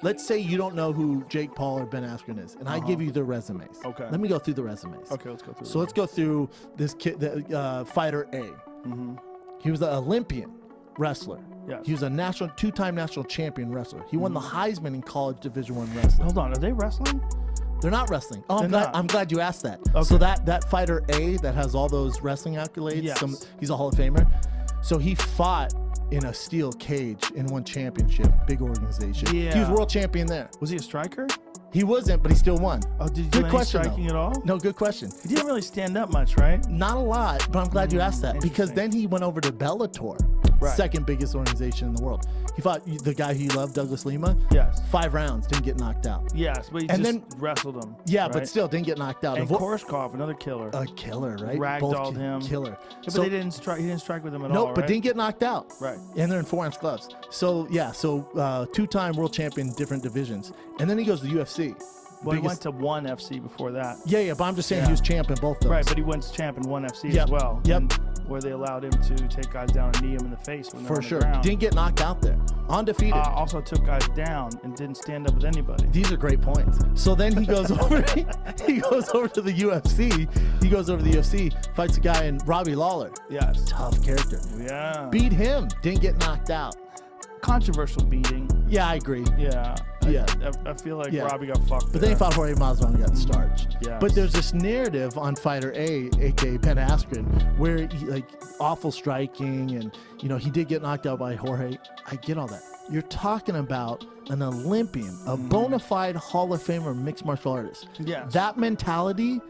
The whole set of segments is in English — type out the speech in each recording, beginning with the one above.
let's say you don't know who Jake Paul or Ben Askren is, and I give you their resumes. Okay. Let me go through the resumes. Okay, let's go through. So let's go through this kid, fighter A. He was an Olympian wrestler. Yes. He was a two-time national champion wrestler. He won the Heisman in college Division I wrestling. Hold on, are they wrestling? They're not wrestling. Oh, They're I'm glad you asked that. Okay. So that fighter A that has all those wrestling accolades, Yes. He's a Hall of Famer. So he fought in a steel cage and won championship, big organization. Yeah. He was world champion there. Was he a striker? He wasn't, but he still won. Oh, did he do Good any question, striking though. at all? No, good question. He didn't really stand up much, right? Not a lot, but I'm glad you asked that because Interesting. then he went over to Bellator, Right. second biggest organization in the world. He fought the guy he loved, Douglas Lima. Yes. 5 rounds, didn't get knocked out. Yes, but he And just then- wrestled him. Yeah, right? but still didn't get knocked out. And Korshkov, another killer. A killer, right? Ragdolled him. Killer. Yeah, but So- they didn't strike. He didn't strike with him at all. Nope, but right? didn't get knocked out. Right. And they're in 4-ounce gloves. So yeah, two-time world champion, different divisions, and then he goes to UFC. Well, he went to one FC before that. Yeah, but I'm just saying Yeah. he was champ in both those. Right, but he went champ in one FC Yep. as well. Yep. and where they allowed him to take guys down and knee him in the face when they're for on the sure. ground. Didn't get knocked out there. Undefeated. Also took guys down and didn't stand up with anybody. These are great points. So then he goes over. He goes over to the UFC. He goes over to the UFC, fights a guy in Robbie Lawler. Yes. Tough character. Yeah. Beat him. Didn't get knocked out. Controversial beating. Yeah, I agree. Yeah. Yeah. I feel like Yeah. Robbie got fucked. But then he fought Jorge Masvidal and got starched. Yes. But there's this narrative on Fighter A, aka Ben Askren, where he, like awful striking, and he did get knocked out by Jorge. I get all that. You're talking about an Olympian, a bona fide Hall of Famer mixed martial artist. Yes. That mentality.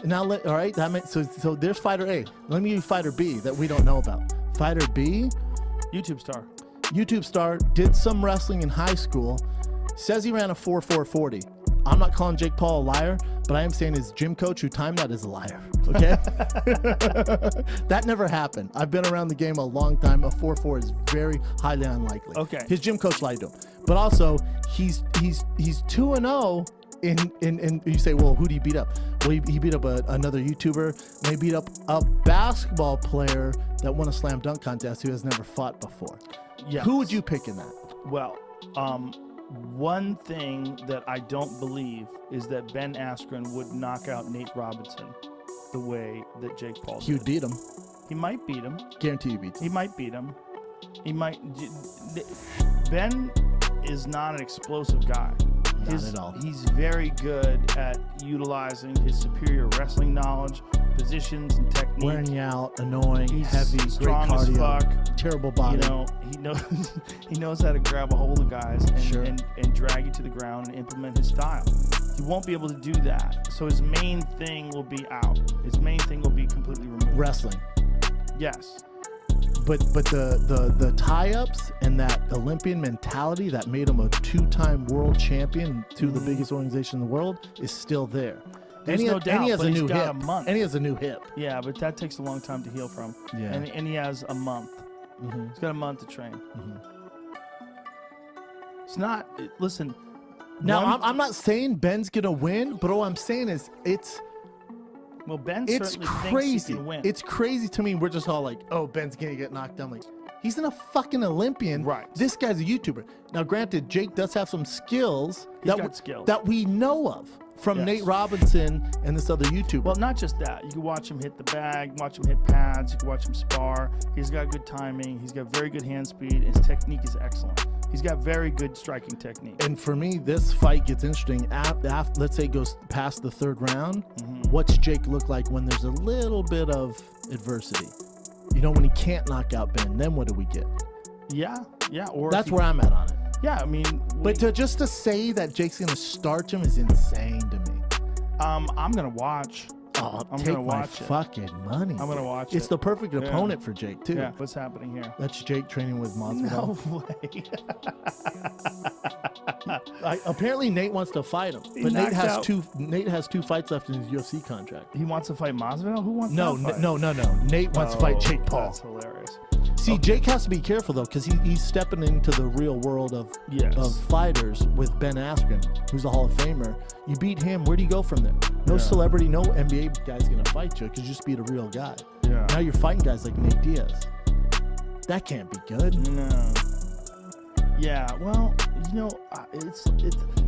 Now, all right. So there's Fighter A. Let me give you Fighter B that we don't know about. Fighter B, YouTube star. YouTube star, did some wrestling in high school. Says he ran a 4.440. I'm not calling Jake Paul a liar, but I am saying his gym coach who timed that is a liar. Okay? That never happened. I've been around the game a long time. A 4.4 is very highly unlikely. Okay. His gym coach lied to him. But also, he's 2-0 in you say, well, who did he beat up? Well, he beat up another YouTuber, and he beat up a basketball player that won a slam dunk contest who has never fought before. Yes. Who would you pick in that? Well, one thing that I don't believe is that Ben Askren would knock out Nate Robinson the way that Jake Paul He would did. beat him. He might beat him. Guarantee you beats him. He might beat him. He might. Ben is not an explosive guy. Not at all. He's very good at utilizing his superior wrestling knowledge, positions, and technique. Wearing you out, annoying, He's heavy, great strong as cardio, fuck. terrible body. He knows how to grab a hold of guys and, Sure. and drag you to the ground and implement his style. He won't be able to do that. So his main thing will be out. His main thing will be completely removed. Wrestling. Yes. But the tie-ups and that Olympian mentality that made him a 2-time world champion to the biggest organization in the world is still there. There's no doubt, and he has but a he's new got hip. a month. And he has a new hip. Yeah, but that takes a long time to heal from. Yeah. And he has a month. Mhm. He's got a month to train. Mhm. It's not. Listen. Now, I'm not saying Ben's gonna win, but all I'm saying is Well, Ben it's certainly thinks crazy. he can win. It's crazy to me. We're just all like, oh, Ben's gonna get knocked down. Like, he's in a fucking Olympian. Right. This guy's a YouTuber. Now, granted, Jake does have some skills He's got skills. that we know of from Yes. Nate Robinson and this other YouTuber. Well, not just that. You can watch him hit the bag, watch him hit pads, you can watch him spar. He's got good timing. He's got very good hand speed. His technique is excellent. He's got very good striking technique. And for me, this fight gets interesting. After, let's say it goes past the third round, what's Jake look like when there's a little bit of adversity? When he can't knock out Ben, then what do we get? Yeah. Or That's where I'm at on it. Yeah, I mean, But just to say that Jake's going to starch him is insane to me. I'm gonna watch. Oh, I'm take gonna my watch it. fucking money. I'm gonna watch It's it. the perfect opponent for Jake, too. Yeah. What's happening here? That's Jake training with Masvidal. No way. Apparently, Nate wants to fight him, He but Nate knocked has out- Nate has 2 fights left in his UFC contract. He wants to fight Masvidal? Who wants No, that fight? no. Nate wants to fight Jake Paul. That's hilarious. See, Jake has to be careful though, because he's stepping into the real world of fighters with Ben Askren, who's a Hall of Famer. You beat him, where do you go from there? No celebrity, no NBA guy's gonna fight you because you just beat a real guy. Yeah. Now you're fighting guys like Nate Diaz. That can't be good. No. Yeah, well,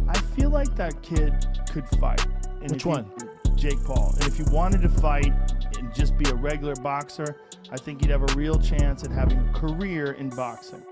I feel like that kid could fight. And Which one? Jake Paul. And if he wanted to fight and just be a regular boxer, I think he'd have a real chance at having a career in boxing.